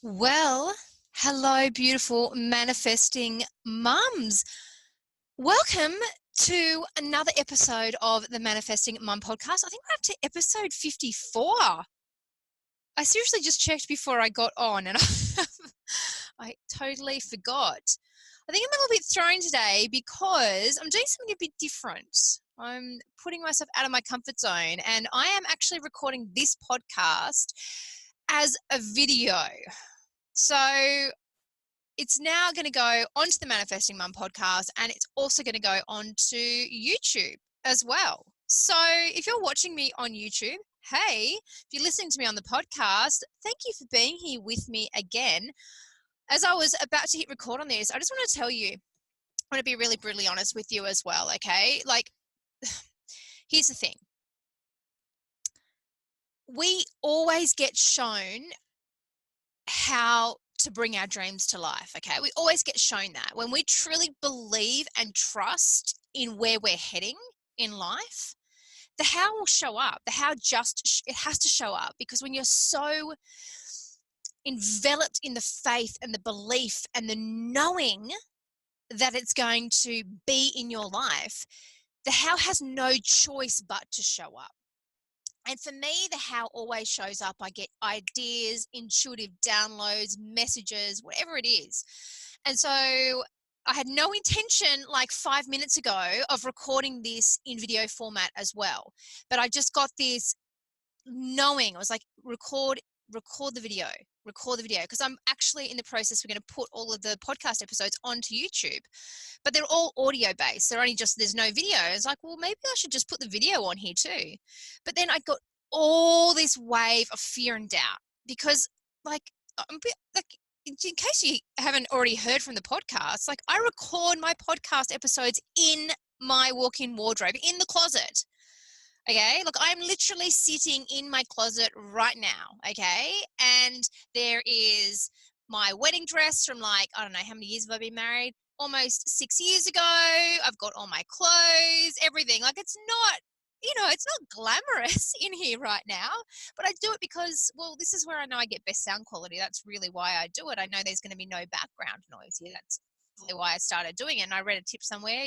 Well, hello, beautiful manifesting mums. Welcome to another episode of the Manifesting Mum podcast. I think we're up to episode 54. I seriously just checked before I got on and I totally forgot. I think I'm a little bit thrown today because I'm doing something a bit different. I'm putting myself out of my comfort zone and I am actually recording this podcast as a video. So it's now going to go onto the Manifesting Mum podcast and it's also going to go onto YouTube as well. So if you're watching me on YouTube, hey, if you're listening to me on the podcast, thank you for being here with me again. As I was about to hit record on this, I just want to tell you, I want to be really brutally honest with you as well, okay? Like, here's the thing. We always get shown how to bring our dreams to life, okay? We always get shown that. When we truly believe and trust in where we're heading in life, the how will show up. The how it has to show up, because when you're so enveloped in the faith and the belief and the knowing that it's going to be in your life, the how has no choice but to show up. And for me, the how always shows up. I get ideas, intuitive downloads, messages, whatever it is. And so I had no intention like 5 minutes ago of recording this in video format as well. But I just got this knowing. I was like, record the video, because I'm actually in the process. We're going to put all of the podcast episodes onto YouTube, but they're all audio based. There's no video. It's like, well, maybe I should just put the video on here too. But then I got all this wave of fear and doubt because, like, in case you haven't already heard from the podcast, like, I record my podcast episodes in my walk-in wardrobe in the closet. Okay, look, I'm literally sitting in my closet right now, okay? And there is my wedding dress from, like, I don't know, how many years have I been married? Almost 6 years ago. I've got all my clothes, everything. Like, it's not, it's not glamorous in here right now, but I do it because, well, this is where I know I get best sound quality. That's really why I do it. I know there's going to be no background noise here. That's really why I started doing it. And I read a tip somewhere,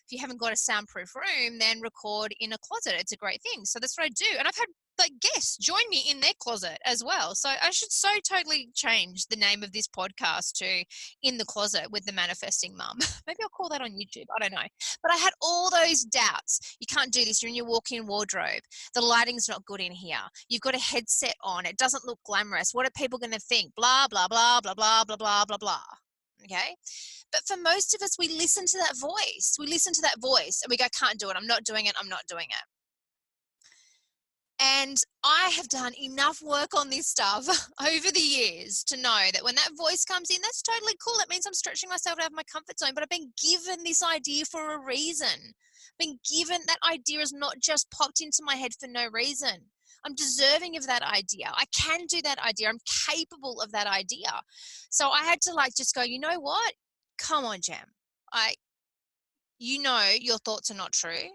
if you haven't got a soundproof room, then record in a closet. It's a great thing. So that's what I do. And I've had like guests join me in their closet as well. So I should so totally change the name of this podcast to In the Closet with the Manifesting Mum. Maybe I'll call that on YouTube. I don't know. But I had all those doubts. You can't do this. You're in your walk-in wardrobe. The lighting's not good in here. You've got a headset on. It doesn't look glamorous. What are people going to think? Blah, blah, blah, blah, blah, blah, blah, blah, blah. Okay. But for most of us, we listen to that voice. And we go, can't do it. I'm not doing it. And I have done enough work on this stuff over the years to know that when that voice comes in, that's totally cool. That means I'm stretching myself out of my comfort zone, but I've been given this idea for a reason. That idea has not just popped into my head for no reason. I'm deserving of that idea. I can do that idea. I'm capable of that idea. So I had to just go, you know what? Come on, Jam. Your thoughts are not true.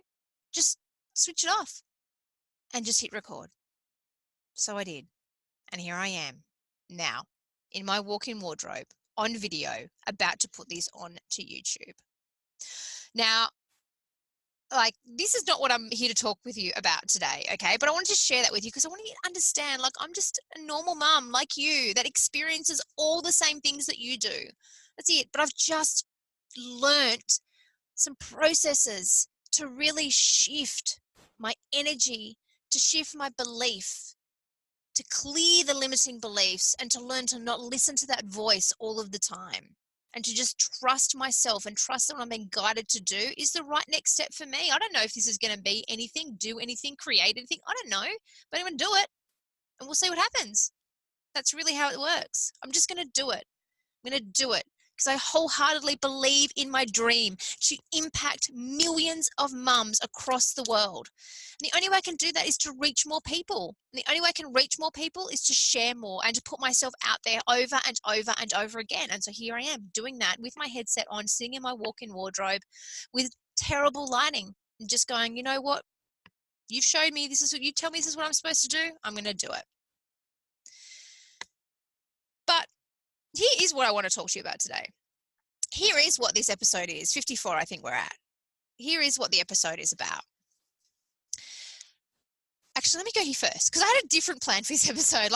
Just switch it off and just hit record. So I did. And here I am now in my walk-in wardrobe on video, about to put this on to YouTube. Now, this is not what I'm here to talk with you about today, okay? But I wanted to share that with you because I want you to understand, I'm just a normal mum like you that experiences all the same things that you do. That's it. But I've just learnt some processes to really shift my energy, to shift my belief, to clear the limiting beliefs, and to learn to not listen to that voice all of the time, and to just trust myself and trust that what I'm being guided to do is the right next step for me. I don't know if this is going to be anything, do anything, create anything. I don't know, but I'm going to do it and we'll see what happens. That's really how it works. I'm just going to do it. I'm going to do it because I wholeheartedly believe in my dream to impact millions of mums across the world. And the only way I can do that is to reach more people. And the only way I can reach more people is to share more and to put myself out there over and over and over again. And so here I am doing that with my headset on, sitting in my walk-in wardrobe with terrible lighting and just going, you know what? You've showed me you tell me this is what I'm supposed to do. I'm going to do it. Here is what I want to talk to you about today. Here is what this episode is. 54, I think we're at. Here is what the episode is about. Actually, let me go here first because I had a different plan for this episode.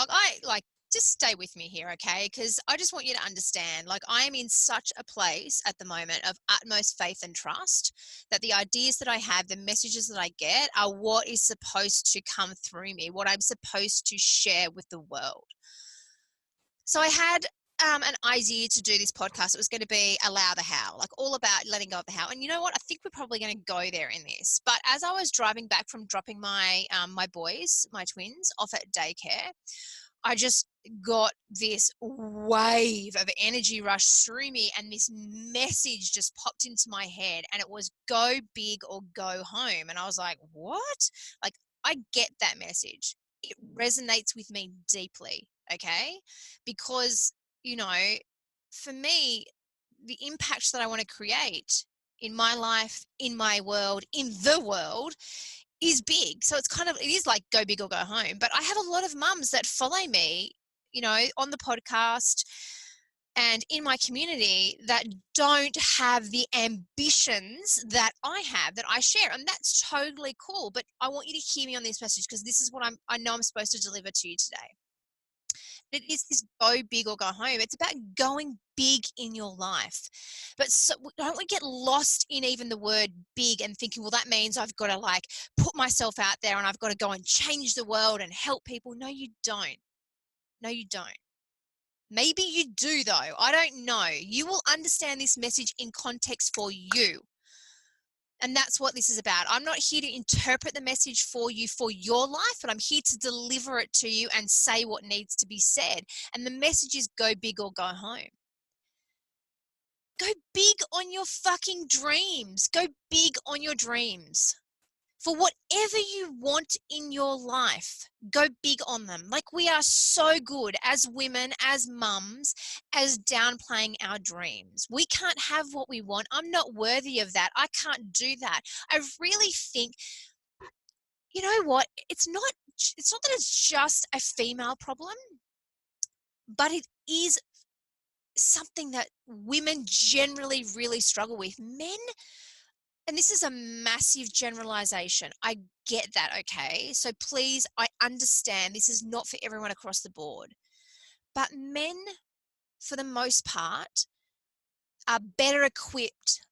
Just stay with me here, okay? Because I just want you to understand, I am in such a place at the moment of utmost faith and trust that the ideas that I have, the messages that I get are what is supposed to come through me, what I'm supposed to share with the world. So I had an idea to do this podcast. It was going to be allow the how, all about letting go of the how. And you know what? I think we're probably going to go there in this. But as I was driving back from dropping my boys, my twins, off at daycare, I just got this wave of energy rush through me, and this message just popped into my head, and it was go big or go home. And I was like, what? I get that message. It resonates with me deeply, okay? Because, for me, the impact that I want to create in my life, in my world, in the world is big. So it is like go big or go home. But I have a lot of mums that follow me, on the podcast and in my community that don't have the ambitions that I have, that I share. And that's totally cool. But I want you to hear me on this message because this is what I know I'm supposed to deliver to you today. It is this go big or go home. It's about going big in your life. But don't we get lost in even the word big and thinking, well, that means I've got to put myself out there and I've got to go and change the world and help people. No, you don't. No, you don't. Maybe you do, though. I don't know. You will understand this message in context for you. And that's what this is about. I'm not here to interpret the message for you for your life, but I'm here to deliver it to you and say what needs to be said. And the message is go big or go home. Go big on your fucking dreams. Go big on your dreams. For whatever you want in your life, go big on them. We are so good as women, as mums, as downplaying our dreams. We can't have what we want. I'm not worthy of that. I can't do that. I really think, you know what? It's not that it's just a female problem, but it is something that women generally really struggle with. Men, and this is a massive generalization. I get that, okay? So please, I understand this is not for everyone across the board. But men, for the most part, are better equipped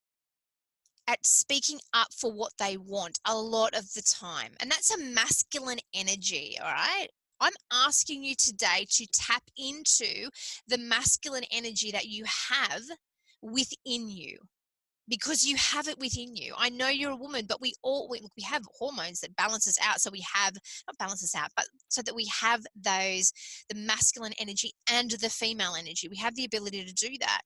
at speaking up for what they want a lot of the time. And that's a masculine energy, all right? I'm asking you today to tap into the masculine energy that you have within you. Because you have it within you. I know you're a woman, but we have hormones that balance us out. So we have, not balance us out, but so that we have the masculine energy and the female energy. We have the ability to do that.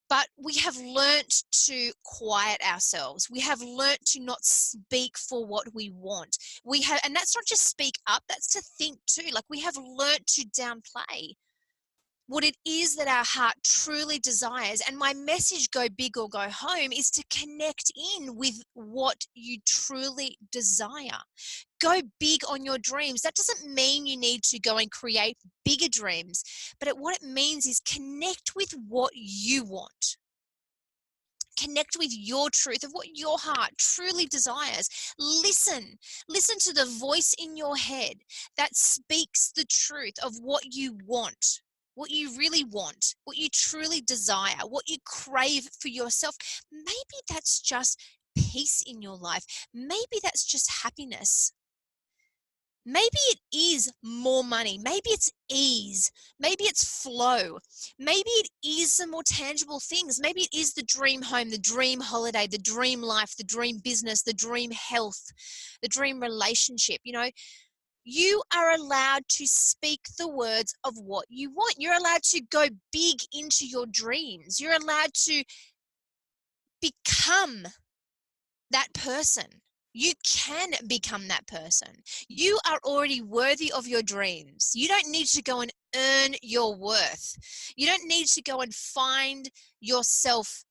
But we have learnt to quiet ourselves. We have learnt to not speak for what we want. And that's not just speak up, that's to think too. We have learnt to downplay what it is that our heart truly desires. And my message, go big or go home, is to connect in with what you truly desire. Go big on your dreams. That doesn't mean you need to go and create bigger dreams, but what it means is connect with what you want. Connect with your truth of what your heart truly desires. Listen to the voice in your head that speaks the truth of what you want. What you really want, what you truly desire, what you crave for yourself. Maybe that's just peace in your life. Maybe that's just happiness. Maybe it is more money. Maybe it's ease. Maybe it's flow. Maybe it is some more tangible things. Maybe it is the dream home, the dream holiday, the dream life, the dream business, the dream health, the dream relationship. You are allowed to speak the words of what you want. You're allowed to go big into your dreams. You're allowed to become that person. You can become that person. You are already worthy of your dreams. You don't need to go and earn your worth. You don't need to go and find yourself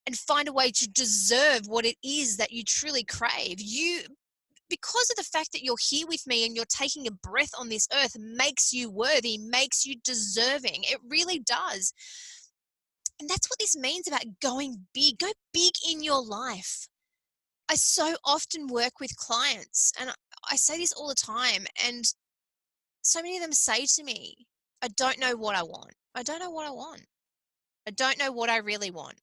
and find a way to deserve what it is that you truly crave. because of the fact that you're here with me and you're taking a breath on this earth makes you worthy, makes you deserving. It really does. And that's what this means about going big. Go big in your life. I so often work with clients, and I say this all the time, and so many of them say to me, I don't know what I want. I don't know what I want. I don't know what I really want.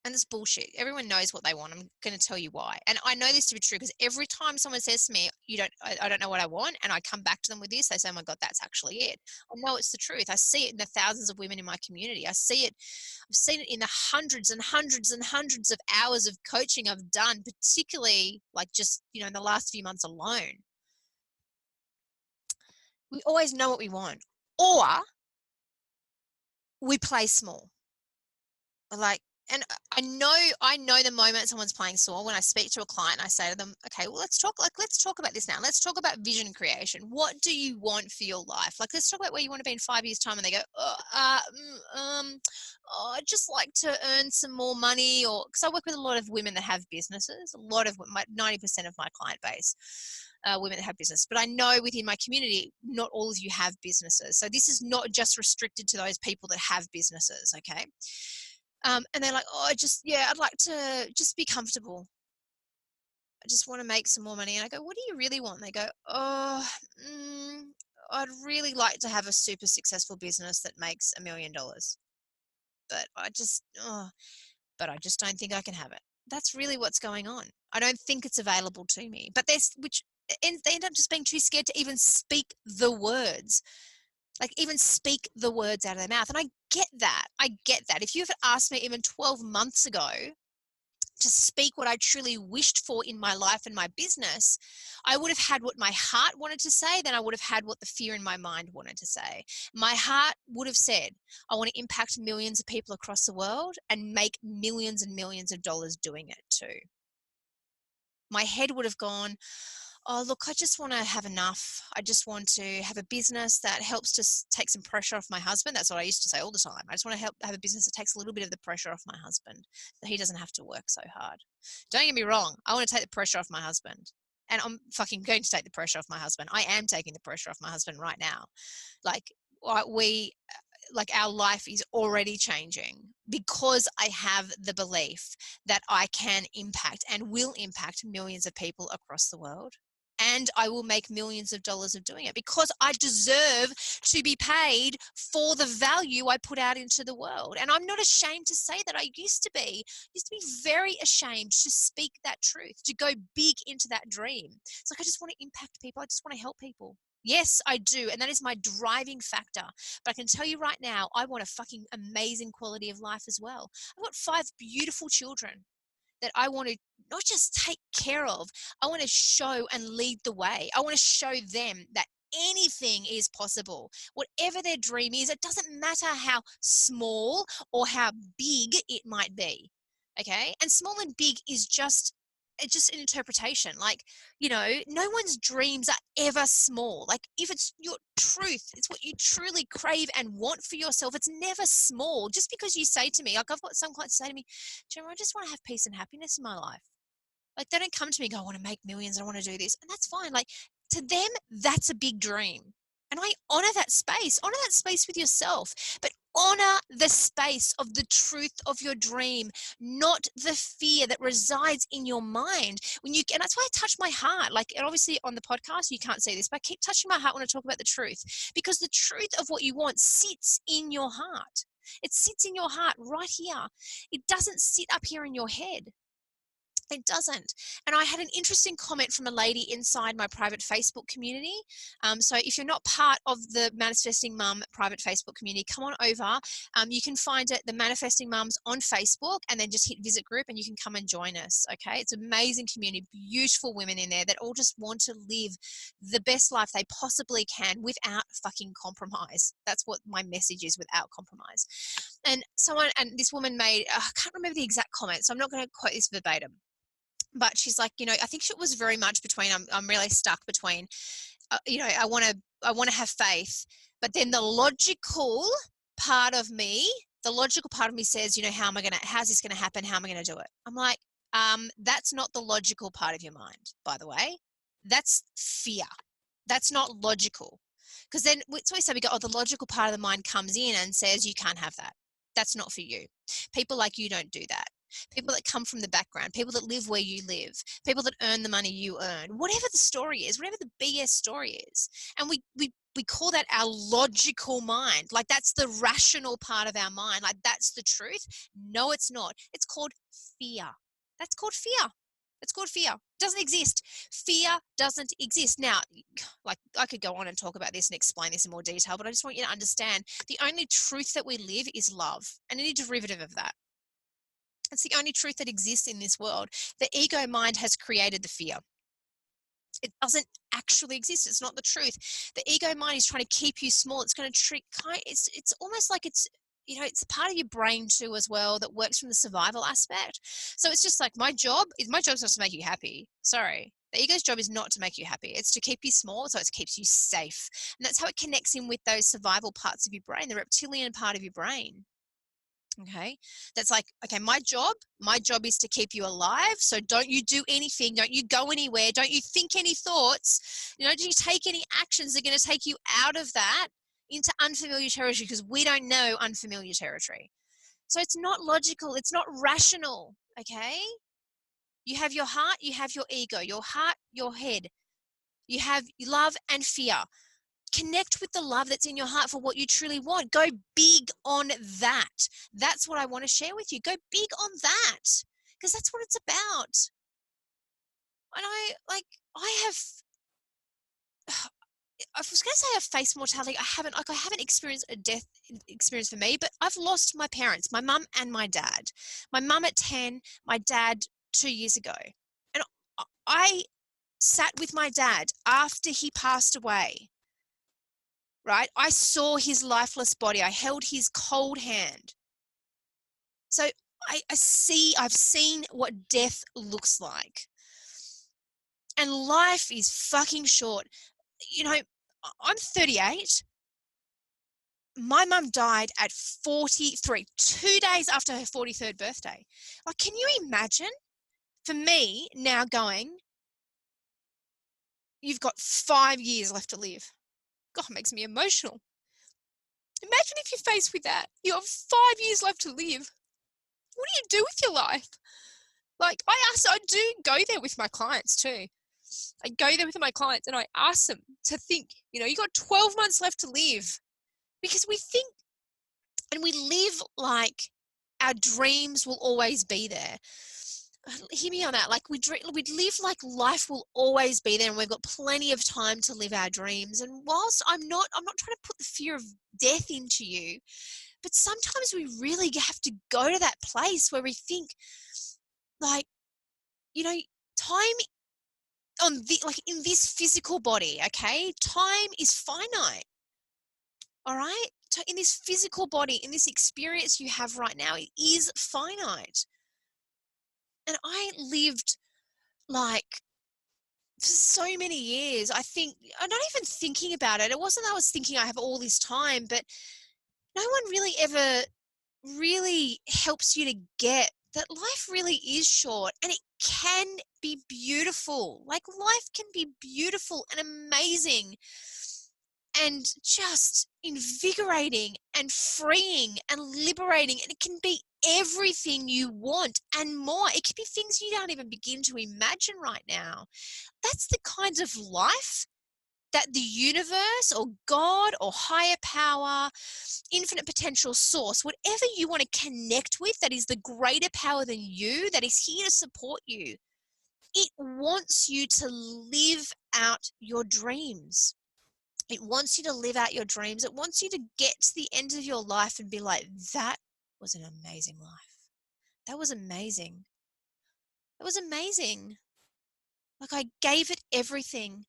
And it's bullshit. Everyone knows what they want. I'm going to tell you why. And I know this to be true because every time someone says to me, I don't know what I want, and I come back to them with this, they say, oh my God, that's actually it. I know it's the truth. I see it in the thousands of women in my community. I've seen it in the hundreds and hundreds and hundreds of hours of coaching I've done, particularly like just, in the last few months alone. We always know what we want, or we play small. Like, and I know the moment someone's playing small when I speak to a client, I say to them, okay, well, let's talk about this now. Let's talk about vision creation. What do you want for your life? Like, let's talk about where you want to be in 5 years' time. And they go, I'd just like to earn some more money, or because I work with a lot of women that have businesses, 90% of my client base. Women that have business, but I know within my community, not all of you have businesses. So this is not just restricted to those people that have businesses. Okay. And they're like, I'd like to just be comfortable. I just want to make some more money. And I go, what do you really want? And they go, I'd really like to have a super successful business that makes $1 million. But I just don't think I can have it. That's really what's going on. I don't think it's available to me. But they end up just being too scared to even speak the words. Like, even speak the words out of their mouth. And I get that. If you had asked me even 12 months ago to speak what I truly wished for in my life and my business, I would have had what my heart wanted to say, then I would have had what the fear in my mind wanted to say. My heart would have said, I want to impact millions of people across the world and make millions and millions of dollars doing it too. My head would have gone, oh, look, I just want to have enough. I just want to have a business that helps to take some pressure off my husband. That's what I used to say all the time. I just want to have a business that takes a little bit of the pressure off my husband so he doesn't have to work so hard. Don't get me wrong. I want to take the pressure off my husband. And I'm fucking going to take the pressure off my husband. I am taking the pressure off my husband right now. Our life is already changing because I have the belief that I can impact and will impact millions of people across the world. And I will make millions of dollars of doing it because I deserve to be paid for the value I put out into the world. And I'm not ashamed to say that. I used to be very ashamed to speak that truth, to go big into that dream. It's like, I just want to impact people. I just want to help people. Yes, I do. And that is my driving factor. But I can tell you right now, I want a fucking amazing quality of life as well. I've got 5 beautiful children that I want to not just take care of, I want to show and lead the way. I want to show them that anything is possible. Whatever their dream is, it doesn't matter how small or how big it might be. Okay? And small and big is just an interpretation. Like, no one's dreams are ever small. Like, if it's your truth, it's what you truly crave and want for yourself, it's never small. Just because you say to me, like, I've got some clients say to me, Gemma, I just want to have peace and happiness in my life. Like, they don't come to me and go, I want to make millions, I want to do this. And that's fine. Like, to them, that's a big dream. And I honor that space. Honor that space with yourself. But honor the space of the truth of your dream, not the fear that resides in your mind. And that's why I touch my heart. Like, and obviously on the podcast, you can't see this, but I keep touching my heart when I talk about the truth, because the truth of what you want sits in your heart. It sits in your heart right here. It doesn't sit up here in your head. It doesn't. And I had an interesting comment from a lady inside my private Facebook community. So if you're not part of the Manifesting Mum private Facebook community, come on over. You can find it, the Manifesting Mums, on Facebook, and then just hit visit group and you can come and join us. Okay. It's an amazing community, beautiful women in there that all just want to live the best life they possibly can without fucking compromise. That's what my message is, without compromise. And this woman made, I can't remember the exact comment, so I'm not going to quote this verbatim. But she's like, I think it was very much between, I'm really stuck between, I want to have faith, but then the logical part of me says, how's this going to happen? How am I going to do it? I'm like, that's not the logical part of your mind, by the way. That's fear. That's not logical. Because then it's always say we go, oh, the logical part of the mind comes in and says, you can't have that. That's not for you. People like you don't do that. People that come from the background, people that live where you live, people that earn the money you earn, whatever the story is, whatever the BS story is. And we call that our logical mind. Like that's the rational part of our mind. Like that's the truth. No, it's not. It's called fear. That's called fear. It's called fear. It doesn't exist. Fear doesn't exist. Now, like I could go on and talk about this and explain this in more detail, but I just want you to understand the only truth that we live is love and any derivative of that. It's the only truth that exists in this world. The ego mind has created the fear. It doesn't actually exist. It's not the truth. The ego mind is trying to keep you small. It's going to treat it's almost like it's it's a part of your brain too as well that works from the survival aspect. So it's just like my job's not to make you happy. Sorry. The ego's job is not to make you happy. It's to keep you small, so it keeps you safe. And that's how it connects in with those survival parts of your brain, the reptilian part of your brain. Okay. That's like, okay, my job is to keep you alive. So don't you do anything. Don't you go anywhere. Don't you think any thoughts. Do you take any actions that are going to take you out of that into unfamiliar territory because we don't know unfamiliar territory. So it's not logical. It's not rational. Okay. You have your heart, you have your ego, your heart, your head. You have love and fear. Connect with the love that's in your heart for what you truly want. Go big on that. That's what I want to share with you. Go big on that because that's what it's about. And I was going to say I've faced mortality. I haven't experienced a death experience for me, but I've lost my parents, my mum and my dad. My mum at 10, my dad 2 years ago. And I sat with my dad after he passed away. Right? I saw his lifeless body. I held his cold hand. So I've seen what death looks like. And life is fucking short. I'm 38. My mum died at 43, 2 days after her 43rd birthday. Like, can you imagine? For me, now going, you've got 5 years left to live. God, it makes me emotional. Imagine if you're faced with that. You have 5 years left to live. What do you do with your life? Like, I do go there with my clients too. I go there with my clients and I ask them to think, you got 12 months left to live, because we think and we live like our dreams will always be there. Hear me on that. Like we live like life will always be there and we've got plenty of time to live our dreams. And whilst I'm not trying to put the fear of death into you, but sometimes we really have to go to that place where we think like, time in this physical body, okay? Time is finite. All right? So in this physical body, in this experience you have right now, it is finite. And I lived like for so many years. I'm not even thinking about it. It wasn't that I was thinking I have all this time, but no one really ever really helps you to get that life really is short and it can be beautiful. Like life can be beautiful and amazing and just invigorating and freeing and liberating. And it can be everything you want and more. It can be things you don't even begin to imagine right now. That's the kinds of life that the universe or God or higher power, infinite potential source, whatever you want to connect with, that is the greater power than you, that is here to support you. It wants you to live out your dreams. It wants you to live out your dreams. It wants you to get to the end of your life and be like, that was an amazing life. That was amazing. That was amazing. Like I gave it everything.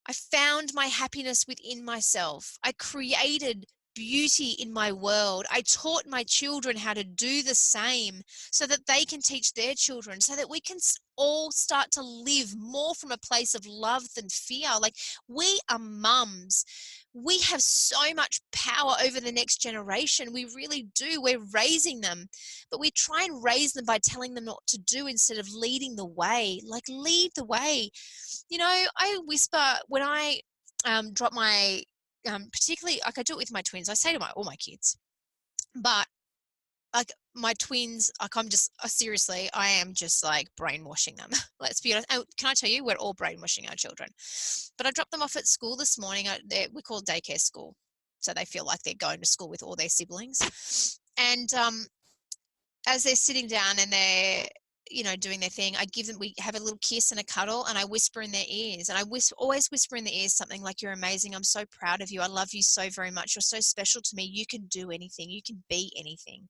I found my happiness within myself. I created beauty in my world. I taught my children how to do the same so that they can teach their children, so that we can all start to live more from a place of love than fear. Like, we are mums. We have so much power over the next generation. We really do. We're raising them, but we try and raise them by telling them what to do instead of leading the way. Like, lead the way. You know, I whisper when I drop my particularly, like, I do it with my twins. I say to all my kids, but like my twins, like, I'm just seriously, I am just like brainwashing them. Let's be honest. And can I tell you, we're all brainwashing our children. But I dropped them off at school this morning. We call it daycare school, so they feel like they're going to school with all their siblings. And as they're sitting down and they're, doing their thing, we have a little kiss and a cuddle, and I whisper in their ears. And I always whisper in their ears something like, "You're amazing. I'm so proud of you. I love you so very much. You're so special to me. You can do anything. You can be anything.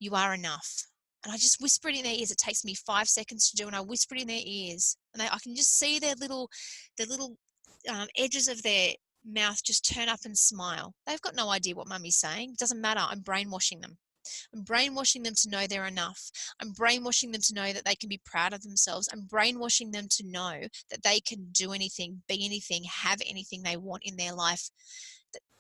You are enough." And I just whisper it in their ears. It takes me 5 seconds to do, and I whisper it in their ears. And I can just see their little edges of their mouth just turn up and smile. They've got no idea what mummy's saying. It doesn't matter. I'm brainwashing them. I'm brainwashing them to know they're enough. I'm brainwashing them to know that they can be proud of themselves. I'm brainwashing them to know that they can do anything, be anything, have anything they want in their life.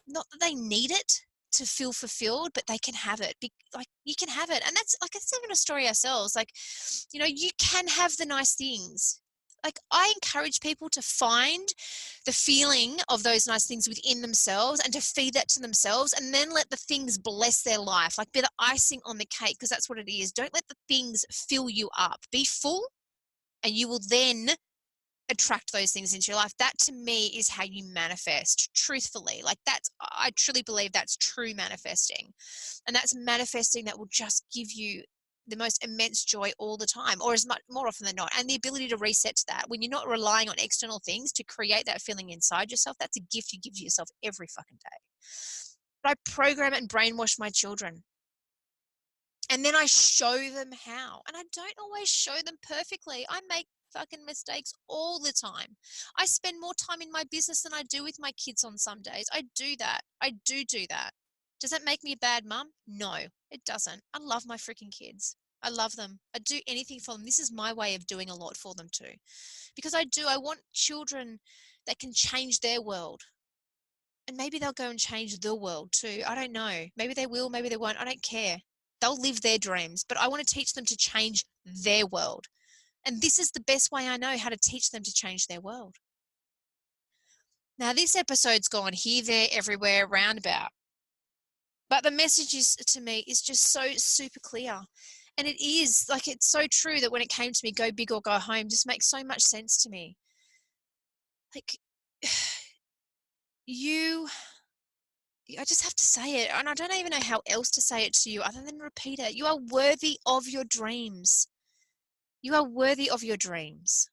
Not that they need it to feel fulfilled, but they can have it. Like, you can have it. And that's like, it's even a story ourselves. Like, you can have the nice things. Like, I encourage people to find the feeling of those nice things within themselves and to feed that to themselves, and then let the things bless their life, like be the icing on the cake, because that's what it is. Don't let the things fill you up. Be full, and you will then attract those things into your life. That, to me, is how you manifest, truthfully. Like, I truly believe that's true manifesting. And that's manifesting that will just give you the most immense joy all the time, or as much more often than not, and the ability to reset to that when you're not relying on external things to create that feeling inside yourself. That's a gift you give to yourself every fucking day. But I program it and brainwash my children, and then I show them how. And I don't always show them perfectly. I make fucking mistakes all the time. I spend more time in my business than I do with my kids on some days. I do that. I do that. Does that make me a bad mum? No, it doesn't. I love my freaking kids. I love them. I do anything for them. This is my way of doing a lot for them too. Because I want children that can change their world. And maybe they'll go and change the world too. I don't know. Maybe they will, maybe they won't. I don't care. They'll live their dreams, but I want to teach them to change their world. And this is the best way I know how to teach them to change their world. Now, this episode's gone here, there, everywhere, roundabout. But the message is, to me, is just so super clear. And it is, like, it's so true that when it came to me, go big or go home, just makes so much sense to me. Like, I just have to say it. And I don't even know how else to say it to you other than repeat it. You are worthy of your dreams. You are worthy of your dreams.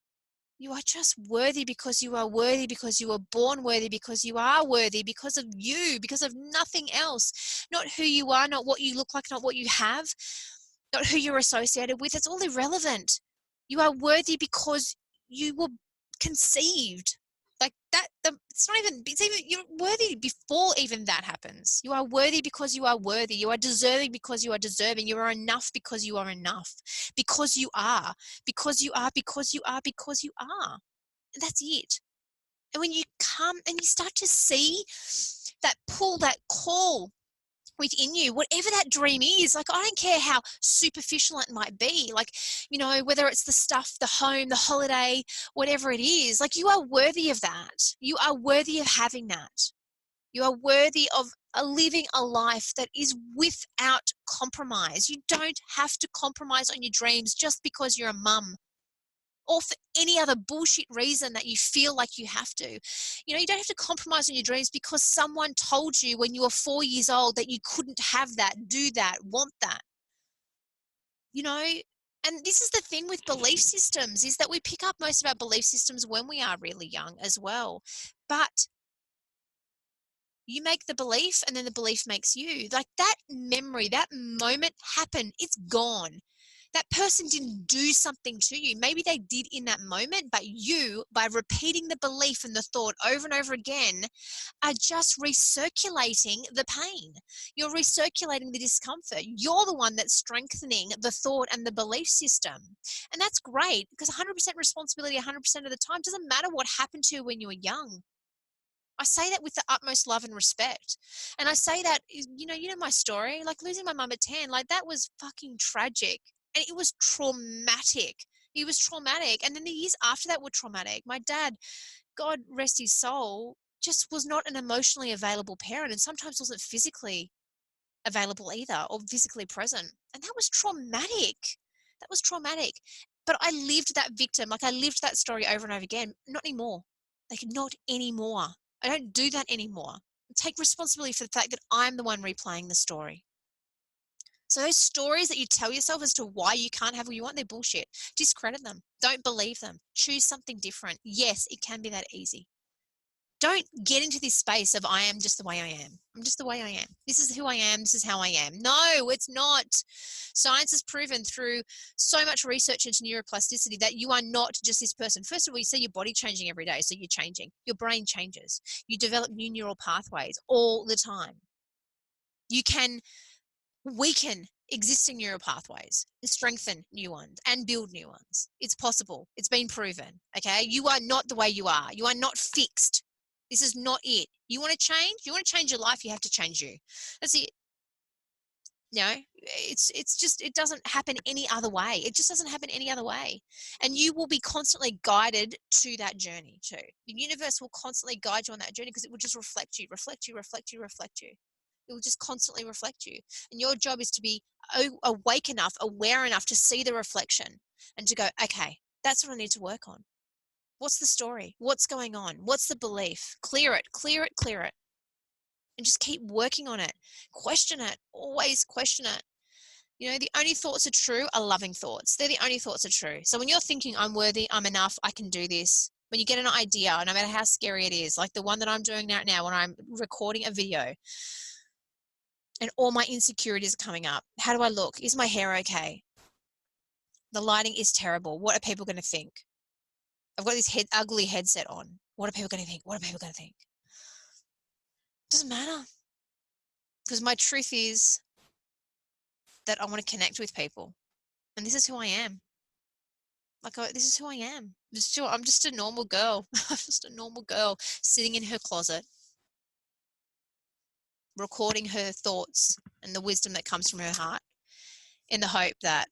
You are just worthy because you are worthy, because you were born worthy, because you are worthy, because of you, because of nothing else. Not who you are, not what you look like, not what you have, not who you're associated with. It's all irrelevant. You are worthy because you were conceived. Like that, it's even, you're worthy before even that happens. You are worthy because you are worthy. You are deserving because you are deserving. You are enough because you are enough. Because you are. Because you are, because you are, because you are. And that's it. And when you come and you start to see that pull, that call within you, whatever that dream is, like, I don't care how superficial it might be, like, whether it's the stuff, the home, the holiday, whatever it is, like, you are worthy of that. You are worthy of having that. You are worthy of living a life that is without compromise. You don't have to compromise on your dreams just because you're a mum, or for any other bullshit reason that you feel like you have to. You don't have to compromise on your dreams because someone told you when you were 4 years old that you couldn't have that, do that, want that. And this is the thing with belief systems, is that we pick up most of our belief systems when we are really young as well. But you make the belief, and then the belief makes you. Like, that memory, that moment happened, it's gone. That person didn't do something to you. Maybe they did in that moment, but you, by repeating the belief and the thought over and over again, are just recirculating the pain. You're recirculating the discomfort. You're the one that's strengthening the thought and the belief system. And that's great because 100% responsibility 100% of the time doesn't matter what happened to you when you were young. I say that with the utmost love and respect. And I say that, you know my story, like losing my mum at 10, like that was fucking tragic. And it was traumatic. It was traumatic. And then the years after that were traumatic. My dad, God rest his soul, just was not an emotionally available parent and sometimes wasn't physically available either or physically present. And that was traumatic. That was traumatic. But I lived that victim, like I lived that story over and over again. Not anymore. Like, not anymore. I don't do that anymore. I take responsibility for the fact that I'm the one replaying the story. So those stories that you tell yourself as to why you can't have what you want, they're bullshit. Discredit them. Don't believe them. Choose something different. Yes, it can be that easy. Don't get into this space of I am just the way I am. I'm just the way I am. This is who I am. This is how I am. No, it's not. Science has proven through so much research into neuroplasticity that you are not just this person. First of all, you see your body changing every day, so you're changing. Your brain changes. You develop new neural pathways all the time. You can weaken existing neural pathways, strengthen new ones, and build new ones. It's possible. It's been proven. Okay. You are not the way you are. You are not fixed. This is not it. You want to change? You want to change your life? You have to change you. That's it. It's just, it doesn't happen any other way. It just doesn't happen any other way. And you will be constantly guided to that journey too. The universe will constantly guide you on that journey because it will just reflect you, reflect you, reflect you, reflect you. It will just constantly reflect you. And your job is to be awake enough, aware enough to see the reflection and to go, okay, that's what I need to work on. What's the story? What's going on? What's the belief? Clear it, clear it, clear it. And just keep working on it. Question it. Always question it. The only thoughts are true are loving thoughts. They're the only thoughts are true. So when you're thinking, I'm worthy, I'm enough, I can do this, when you get an idea, no matter how scary it is, like the one that I'm doing right now when I'm recording a video and all my insecurities are coming up. How do I look? Is my hair okay? The lighting is terrible. What are people going to think? I've got this ugly headset on. What are people going to think? What are people going to think? Doesn't matter. Because my truth is that I want to connect with people. And this is who I am. This is who I am. I'm just a normal girl. I'm just a normal girl sitting in her closet, recording her thoughts and the wisdom that comes from her heart in the hope that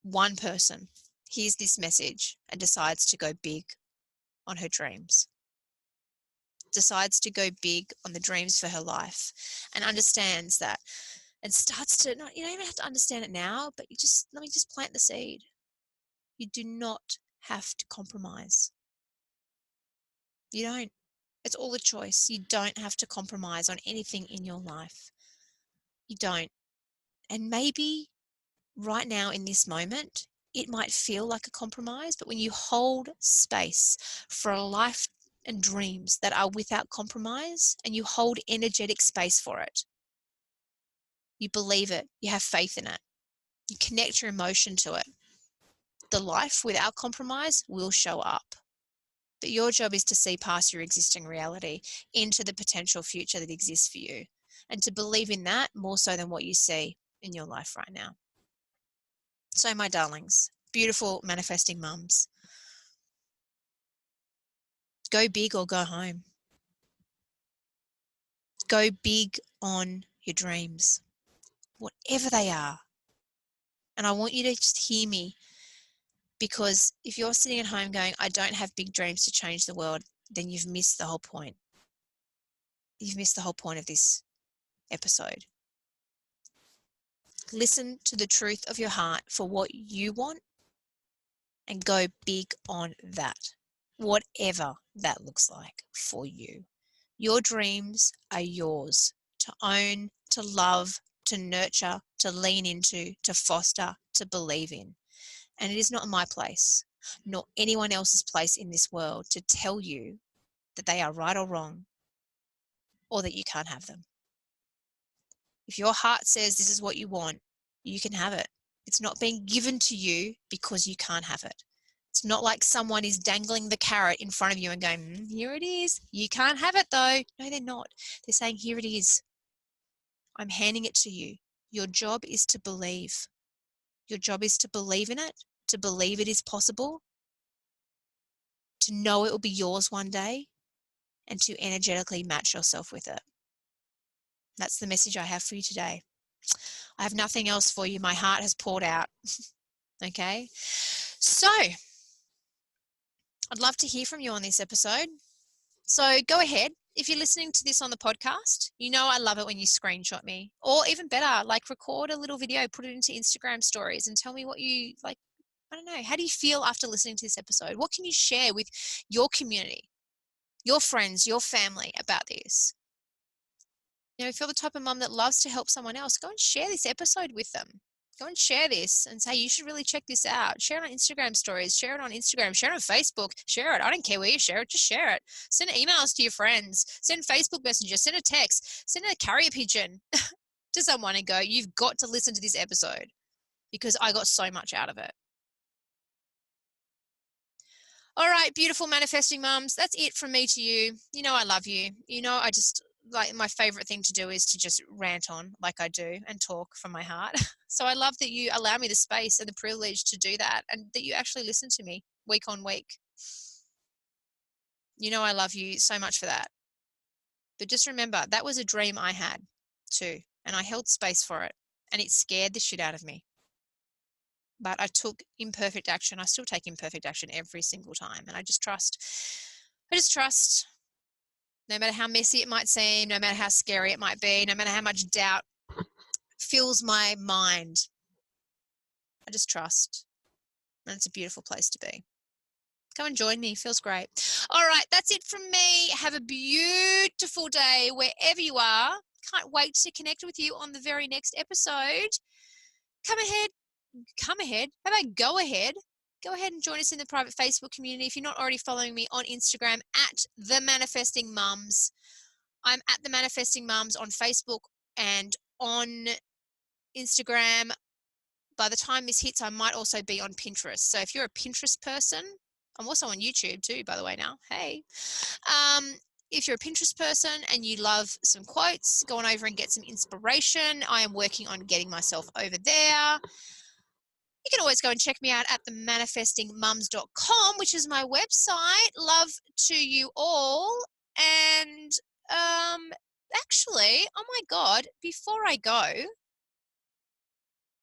one person hears this message and decides to go big on her dreams, decides to go big on the dreams for her life and understands that and starts to, not, you don't even have to understand it now, but let me just plant the seed. You do not have to compromise. You don't. It's all a choice. You don't have to compromise on anything in your life. You don't. And maybe right now in this moment, it might feel like a compromise, but when you hold space for a life and dreams that are without compromise and you hold energetic space for it, you believe it, you have faith in it, you connect your emotion to it, the life without compromise will show up. But your job is to see past your existing reality into the potential future that exists for you and to believe in that more so than what you see in your life right now. So, my darlings, beautiful manifesting mums, go big or go home. Go big on your dreams, whatever they are. And I want you to just hear me, because if you're sitting at home going, I don't have big dreams to change the world, then you've missed the whole point. You've missed the whole point of this episode. Listen to the truth of your heart for what you want and go big on that, whatever that looks like for you. Your dreams are yours to own, to love, to nurture, to lean into, to foster, to believe in. And it is not my place, nor anyone else's place in this world to tell you that they are right or wrong or that you can't have them. If your heart says this is what you want, you can have it. It's not being given to you because you can't have it. It's not like someone is dangling the carrot in front of you and going, here it is. You can't have it though. No, they're not. They're saying, here it is. I'm handing it to you. Your job is to believe. Your job is to believe in it, to believe it is possible, to know it will be yours one day, and to energetically match yourself with it. That's the message I have for you today. I have nothing else for you. My heart has poured out. Okay? So, I'd love to hear from you on this episode. So go ahead. If you're listening to this on the podcast, you know I love it when you screenshot me. Or even better, like record a little video, put it into Instagram stories and tell me what you like. I don't know. How do you feel after listening to this episode? What can you share with your community, your friends, your family about this? You know, if you're the type of mum that loves to help someone else, go and share this episode with them. Go and share this and say, you should really check this out. Share it on Instagram stories. Share it on Instagram. Share it on Facebook. Share it. I don't care where you share it. Just share it. Send emails to your friends. Send Facebook messages. Send a text. Send a carrier pigeon to someone and go, you've got to listen to this episode because I got so much out of it. All right, beautiful manifesting mums. That's it from me to you. You know I love you. You know I just like my favorite thing to do is to just rant on like I do and talk from my heart. So I love that you allow me the space and the privilege to do that and that you actually listen to me week on week. You know I love you so much for that. But just remember, that was a dream I had too, and I held space for it, and it scared the shit out of me. But I took imperfect action. I still take imperfect action every single time, and I just trust. No matter how messy it might seem, no matter how scary it might be, no matter how much doubt fills my mind, I just trust. And it's a beautiful place to be. Come and join me. Feels great. All right, that's it from me. Have a beautiful day wherever you are. Can't wait to connect with you on the very next episode. Come ahead. How about go ahead? Go ahead and join us in the private Facebook community. If you're not already following me on Instagram at The Manifesting Mums, I'm at The Manifesting Mums on Facebook and on Instagram. By the time this hits, I might also be on Pinterest. So if you're a Pinterest person, I'm also on YouTube too, by the way, now. Hey. If you're a Pinterest person and you love some quotes, go on over and get some inspiration. I am working on getting myself over there. You can always go and check me out at themanifestingmums.com, which is my website. Love to you all. And actually, oh my God, before I go,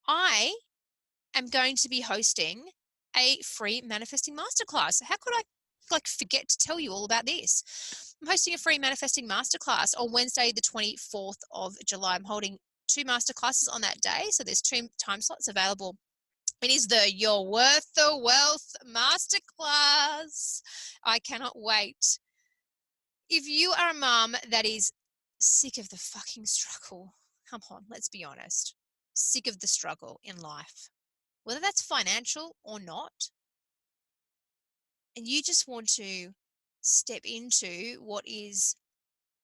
I am going to be hosting a free manifesting masterclass. How could I forget to tell you all about this? I'm hosting a free manifesting masterclass on Wednesday, the 24th of July. I'm holding 2 masterclasses on that day. So there's 2 time slots available. It is the You're Worth the Wealth Masterclass. I cannot wait. If you are a mum that is sick of the fucking struggle, come on, let's be honest. Sick of the struggle in life, whether that's financial or not, and you just want to step into what is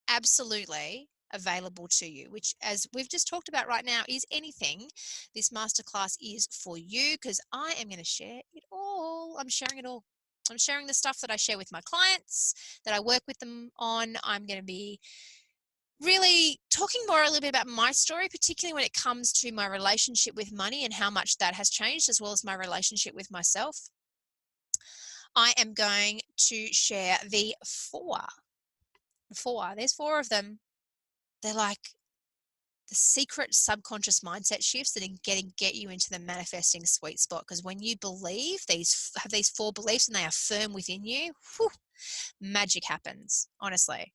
absolutely available to you, which, as we've just talked about right now, is anything. This masterclass is for you because I am going to share it all. I'm sharing it all. I'm sharing the stuff that I share with my clients, that I work with them on. I'm going to be really talking more a little bit about my story, particularly when it comes to my relationship with money and how much that has changed, as well as my relationship with myself. I am going to share the 4. There's 4 of them. They're like the secret subconscious mindset shifts that are going to get you into the manifesting sweet spot. Because when you have these 4 beliefs and they are firm within you, whew, magic happens, honestly.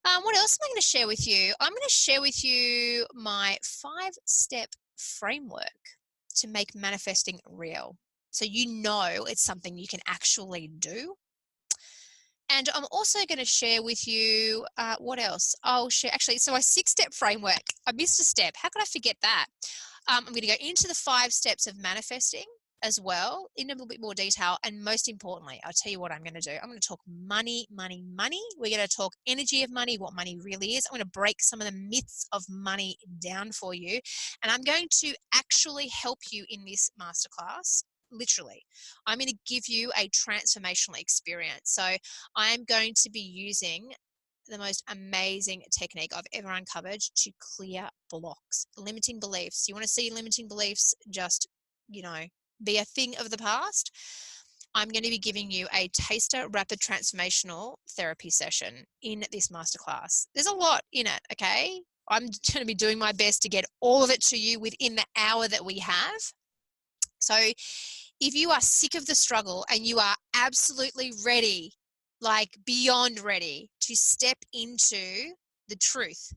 What else am I going to share with you? I'm going to share with you my 5-step framework to make manifesting real. So you know it's something you can actually do. And I'm also going to share with you, what else? I'll share, actually, so my 6-step framework. I missed a step. How could I forget that? I'm going to go into the 5 steps of manifesting. as well in a little bit more detail. And most importantly, I'll tell you what I'm going to do. I'm going to talk money, money, money. We're going to talk energy of money, what money really is. I'm going to break some of the myths of money down for you. And I'm going to actually help you in this masterclass. Literally, I'm going to give you a transformational experience. So I am going to be using the most amazing technique I've ever uncovered to clear blocks, limiting beliefs. You want to see limiting beliefs just, be a thing of the past? I'm going to be giving you a taster rapid transformational therapy session in this masterclass. There's a lot in it, okay? I'm going to be doing my best to get all of it to you within the hour that we have. So if you are sick of the struggle and you are absolutely ready, like beyond ready, to step into the truth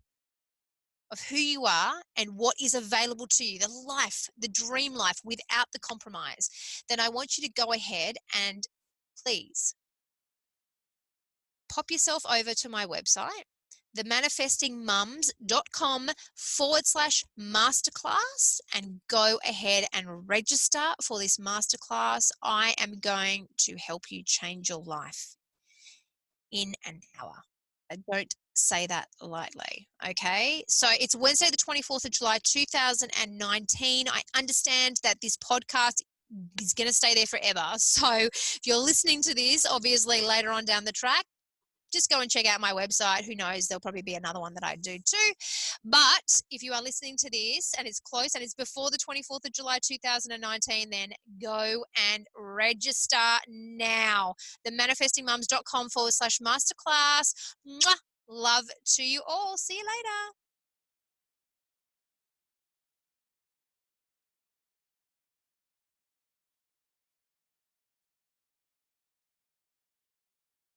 of who you are and what is available to you, the life, the dream life without the compromise, then I want you to go ahead and please pop yourself over to my website, themanifestingmums.com/masterclass, and go ahead and register for this masterclass. I am going to help you change your life in an hour. I don't say that lightly, okay? So it's Wednesday, the 24th of July, 2019. I understand that this podcast is going to stay there forever. So if you're listening to this, obviously later on down the track, just go and check out my website. Who knows? There'll probably be another one that I do too. But if you are listening to this and it's close and it's before the 24th of July 2019, then go and register now. Themanifestingmums.com/masterclass. Mwah! Love to you all. See you later.